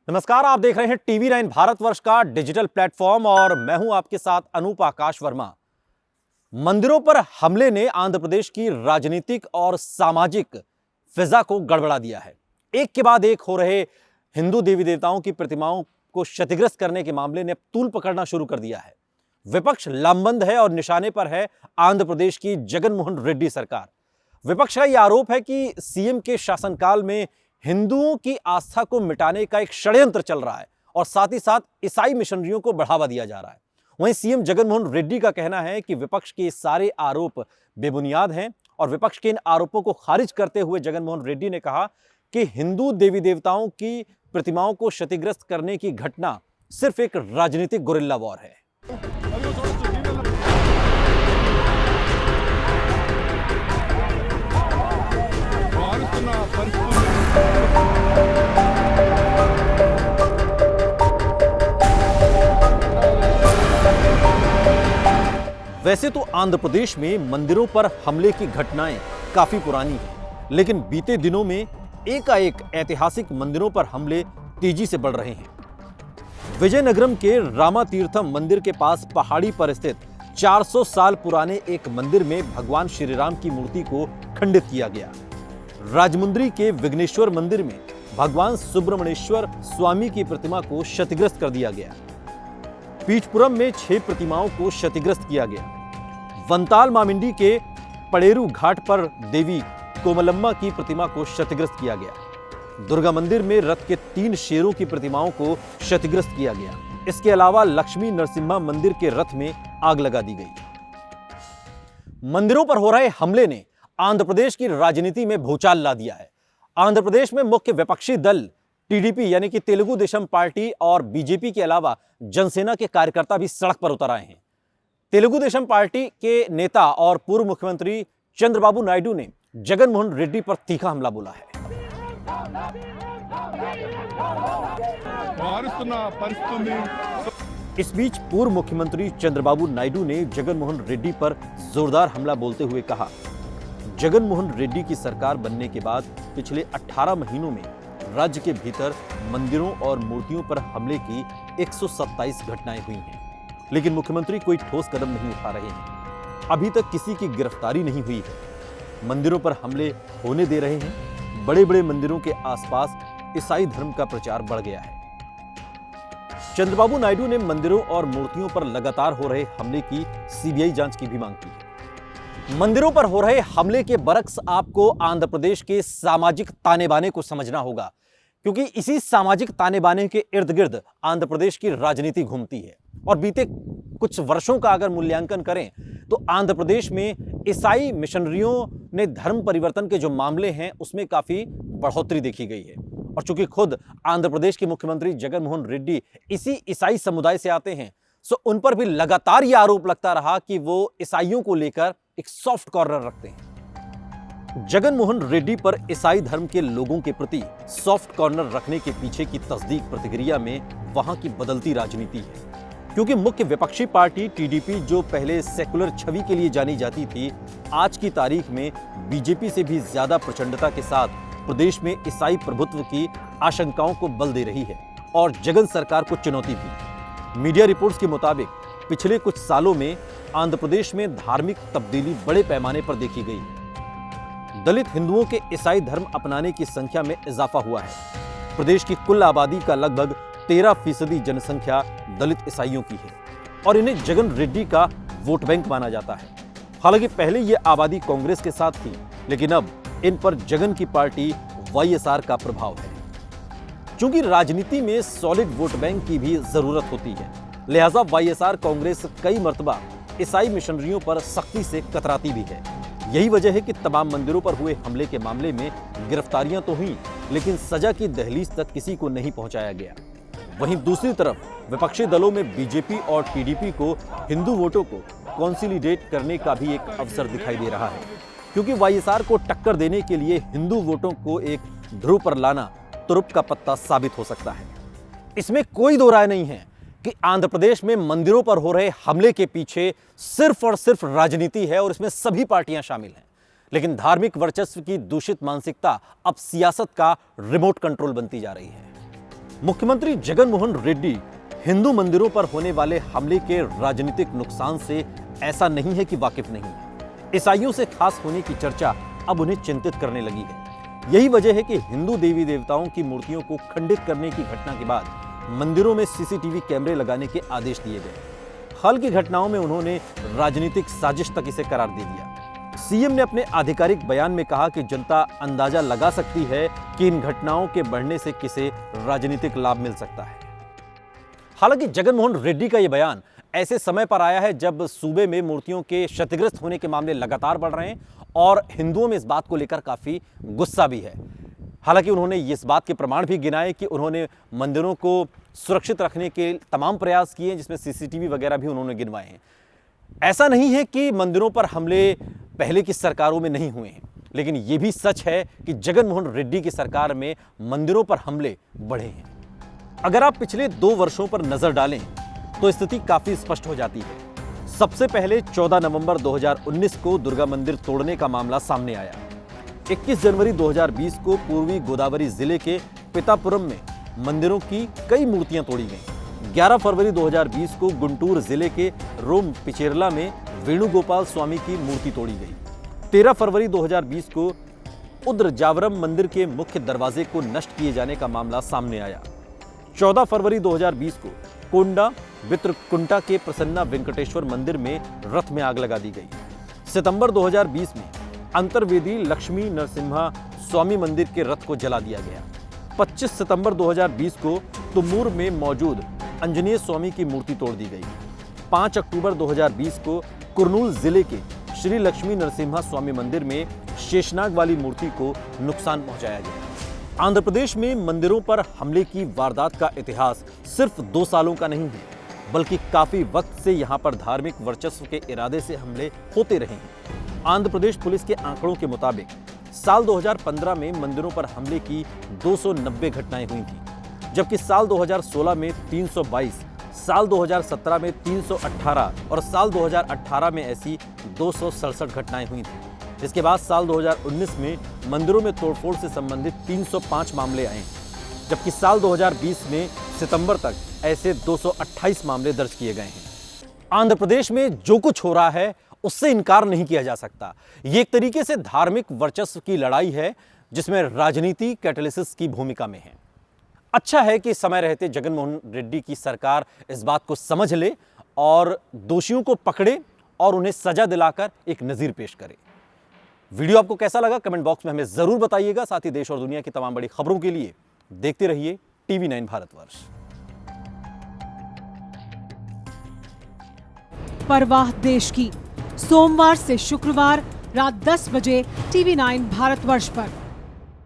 नमस्कार, आप देख रहे हैं टीवी 9 भारतवर्ष का डिजिटल प्लेटफॉर्म और मैं हूं आपके साथ अनूप आकाश वर्मा। मंदिरों पर हमले ने आंध्र प्रदेश की राजनीतिक और सामाजिक फिजा को गड़बड़ा दिया है। एक के बाद एक हो रहे हिंदू देवी देवताओं की प्रतिमाओं को क्षतिग्रस्त करने के मामले ने अब तूल पकड़ना शुरू कर दिया है। विपक्ष लामबंद है और निशाने पर है आंध्र प्रदेश की जगनमोहन रेड्डी सरकार। विपक्ष का यह आरोप है कि सीएम के शासनकाल में हिंदुओं की आस्था को मिटाने का एक षड्यंत्र चल रहा है और साथ ही साथ ईसाई मिशनरियों को बढ़ावा दिया जा रहा है। वहीं सीएम जगनमोहन रेड्डी का कहना है कि विपक्ष के सारे आरोप बेबुनियाद हैं और विपक्ष के इन आरोपों को खारिज करते हुए जगनमोहन रेड्डी ने कहा कि हिंदू देवी देवताओं की प्रतिमाओं को क्षतिग्रस्त करने की घटना सिर्फ एक राजनीतिक गुरिल्ला वॉर है। वैसे तो आंध्र प्रदेश में मंदिरों पर हमले की घटनाएं काफी पुरानी हैं, लेकिन बीते दिनों में एकाएक ऐतिहासिक मंदिरों पर हमले तेजी से बढ़ रहे हैं। विजयनगरम के रामातीर्थम मंदिर के पास पहाड़ी पर स्थित 400 साल पुराने एक मंदिर में भगवान श्री राम की मूर्ति को खंडित किया गया। राजमुंद्री के विघ्नेश्वर मंदिर में भगवान सुब्रमण्येश्वर स्वामी की प्रतिमा को क्षतिग्रस्त कर दिया गया। पीठपुरम में 6 प्रतिमाओं को क्षतिग्रस्त किया गया। वंताल मामिंडी के पड़ेरू घाट पर देवी कोमलम्मा की प्रतिमा को क्षतिग्रस्त किया गया। दुर्गा मंदिर में रथ के 3 शेरों की प्रतिमाओं को क्षतिग्रस्त किया गया। इसके अलावा लक्ष्मी नरसिम्हा मंदिर के रथ में आग लगा दी गई। मंदिरों पर हो रहे हमले ने आंध्र प्रदेश की राजनीति में भूचाल ला दिया है। आंध्र प्रदेश में मुख्य विपक्षी दल टीडीपी यानी कि तेलुगु देशम पार्टी और बीजेपी के अलावा जनसेना के कार्यकर्ता भी सड़क पर उतर आए हैं। तेलुगु देशम पार्टी के नेता और पूर्व मुख्यमंत्री चंद्रबाबू नायडू ने जगनमोहन रेड्डी पर तीखा हमला बोला है। इस बीच पूर्व मुख्यमंत्री चंद्रबाबू नायडू ने जगनमोहन रेड्डी पर जोरदार हमला बोलते हुए कहा, जगनमोहन रेड्डी की सरकार बनने के बाद पिछले 18 महीनों में राज्य के भीतर मंदिरों और मूर्तियों पर हमले की 127 घटनाएं हुई हैं, लेकिन मुख्यमंत्री कोई ठोस कदम नहीं उठा रहे हैं। अभी तक किसी की गिरफ्तारी नहीं हुई है। मंदिरों पर हमले होने दे रहे हैं। बड़े बड़े मंदिरों के आसपास ईसाई धर्म का प्रचार बढ़ गया है। चंद्रबाबू नायडू ने मंदिरों और मूर्तियों पर लगातार हो रहे हमले की सीबीआई जांच की भी मांग की है। मंदिरों पर हो रहे हमले के बरक्स आपको आंध्र प्रदेश के सामाजिक ताने बाने को समझना होगा, क्योंकि इसी सामाजिक ताने बाने के इर्द गिर्द आंध्र प्रदेश की राजनीति घूमती है। और बीते कुछ वर्षों का अगर मूल्यांकन करें तो आंध्र प्रदेश में ईसाई मिशनरियों ने धर्म परिवर्तन के जो मामले हैं उसमें काफी बढ़ोतरी देखी गई है। और चूंकि खुद आंध्र प्रदेश के मुख्यमंत्री जगनमोहन रेड्डी इसी ईसाई समुदाय से आते हैं, सो उन पर भी लगातार यह आरोप लगता रहा कि वो ईसाइयों को लेकर एक सॉफ्ट कॉर्नर रखते हैं। जगनमोहन रेड्डी पर ईसाई धर्म के लोगों के प्रति सॉफ्ट कॉर्नर रखने के पीछे की तस्दीक प्रतिक्रिया में वहां की बदलती राजनीति है, क्योंकि मुख्य विपक्षी पार्टी टीडीपी जो पहले सेकुलर छवि के लिए जानी जाती थी, आज की तारीख में बीजेपी से भी ज्यादा प्रचंडता के साथ प्रदेश में ईसाई प्रभुत्व की आशंकाओं को बल दे रही है और जगन सरकार को चुनौती भी। मीडिया रिपोर्ट्स के मुताबिक पिछले कुछ सालों में आंध्र प्रदेश में धार्मिक तब्दीली बड़े पैमाने पर देखी गई है। दलित हिंदुओं के ईसाई धर्म अपनाने की संख्या में इजाफा हुआ है। प्रदेश की कुल आबादी का लगभग 13% जनसंख्या दलित ईसाइयों की है और इन्हें जगन रेड्डी का वोट बैंक माना जाता है। हालांकि पहले यह आबादी कांग्रेस के साथ थी, लेकिन अब इन पर जगन की पार्टी वाईएसआर का प्रभाव है। चूंकि राजनीति में सॉलिड वोट बैंक की भी जरूरत होती है, लिहाजा वाईएसआर कांग्रेस कई मर्तबा ईसाई मिशनरियों पर सख्ती से कतराती भी है। यही वजह है कि तमाम मंदिरों पर हुए हमले के मामले में गिरफ्तारियां तो हुई, लेकिन सजा की दहलीज तक किसी को नहीं पहुंचाया गया। वहीं दूसरी तरफ विपक्षी दलों में बीजेपी और टीडीपी को हिंदू वोटों को कॉन्सोलिडेट करने का भी एक अवसर दिखाई दे रहा है, क्योंकि वाईएसआर को टक्कर देने के लिए हिंदू वोटों को एक ध्रुव पर लाना तुरुप का पत्ता साबित हो सकता है। इसमें कोई दो राय नहीं है कि आंध्र प्रदेश में मंदिरों पर हो रहे हमले के पीछे सिर्फ और सिर्फ राजनीति है और इसमें सभी पार्टियां शामिल हैं। लेकिन धार्मिक वर्चस्व की दूषित मानसिकता अब सियासत का रिमोट कंट्रोल बनती जा रही है। मुख्यमंत्री जगन मोहन रेड्डी हिंदू मंदिरों पर होने वाले हमले के राजनीतिक नुकसान से ऐसा नहीं है कि वाकिफ नहीं है। ईसाइयों से खास होने की चर्चा अब उन्हें चिंतित करने लगी है। यही वजह है कि हिंदू देवी देवताओं की मूर्तियों को खंडित करने की घटना के बाद मंदिरों में सीसीटीवी कैमरे लगाने के आदेश दिए गए। हाल की घटनाओं में उन्होंने राजनीतिक साजिश तक इसे करार दे दिया। सीएम ने अपने आधिकारिक बयान में कहा कि जनता अंदाजा लगा सकती है कि इन घटनाओं के बढ़ने से किसे राजनीतिक लाभ मिल सकता है। हालांकि जगन मोहन रेड्डी का यह बयान ऐसे समय पर आया है जब सूबे में मूर्तियों के क्षतिग्रस्त होने के मामले लगातार बढ़ रहे हैं और हिंदुओं में इस बात को लेकर काफी गुस्सा भी है। हालांकि उन्होंने इस बात के प्रमाण भी गिनाए कि उन्होंने मंदिरों को सुरक्षित रखने के तमाम प्रयास किए, जिसमें सीसीटीवी वगैरह भी उन्होंने गिनवाए हैं। ऐसा नहीं है कि मंदिरों पर हमले पहले की सरकारों में नहीं हुए हैं, लेकिन यह भी सच है कि जगन मोहन रेड्डी की सरकार में मंदिरों पर हमले बढ़े हैं। अगर आप पिछले 2 वर्षों पर नजर डालें तो स्थिति काफी स्पष्ट हो जाती है। सबसे पहले 14 नवंबर 2019 को दुर्गा मंदिर तोड़ने का मामला सामने आया। 21 जनवरी 2020 को पूर्वी गोदावरी जिले के पितापुरम में मंदिरों की कई मूर्तियां तोड़ी गईं। 11 फरवरी 2020 को गुंटूर जिले के रोम पिचेरला में वेणुगोपाल स्वामी की मूर्ति तोड़ी गई। 13 फरवरी 2020 को उद्रजावरम मंदिर के मुख्य दरवाजे को नष्ट किए जाने का मामला सामने आया। 14 फरवरी 2020 को कोंडा वित्रकुंटा के प्रसन्ना वेंकटेश्वर मंदिर में रथ में आग लगा दी गई। सितंबर 2020 में अंतर्वेदी लक्ष्मी नरसिम्हा स्वामी मंदिर के रथ को जला दिया गया। 25 सितंबर 2020 को तुमूर में मौजूद आंजनेय स्वामी की मूर्ति तोड़ दी गई। 5 अक्टूबर 2020 को कुरनूल जिले के श्री लक्ष्मी नरसिम्हा स्वामी मंदिर में शेषनाग वाली मूर्ति को नुकसान पहुंचाया गया। आंध्र प्रदेश में मंदिरों पर हमले की वारदात का इतिहास सिर्फ 2 सालों का नहीं है, बल्कि काफी वक्त से यहां पर धार्मिक वर्चस्व के इरादे से हमले होते रहे हैं। आंध्र प्रदेश पुलिस के आंकड़ों के मुताबिक साल 2015 में मंदिरों पर हमले की 290 घटनाएं हुई थी, जबकि साल 2016 में 322, साल 2017 में 318 और साल 2018 में ऐसी 267 घटनाएं हुई थी। इसके बाद साल 2019 में मंदिरों में तोड़फोड़ से संबंधित 305 मामले आए, जबकि साल 2020 में सितंबर तक ऐसे 228 मामले दर्ज किए गए हैं। आंध्र प्रदेश में जो कुछ हो रहा है उससे इनकार नहीं किया जा सकता। ये एक तरीके से धार्मिक वर्चस्व की लड़ाई है जिसमें राजनीति कैटालिसिस की भूमिका में है। अच्छा है कि समय रहते जगन मोहन रेड्डी की सरकार इस बात को समझ ले और दोषियों को पकड़े और उन्हें सजा दिलाकर एक नजीर पेश करे। वीडियो आपको कैसा लगा कमेंट बॉक्स में हमें जरूर बताइएगा। साथ ही देश और दुनिया की तमाम बड़ी खबरों के लिए देखते रहिए TV9 भारतवर्ष। परवाह देश की, सोमवार से शुक्रवार रात 10 बजे TV9 भारतवर्ष पर।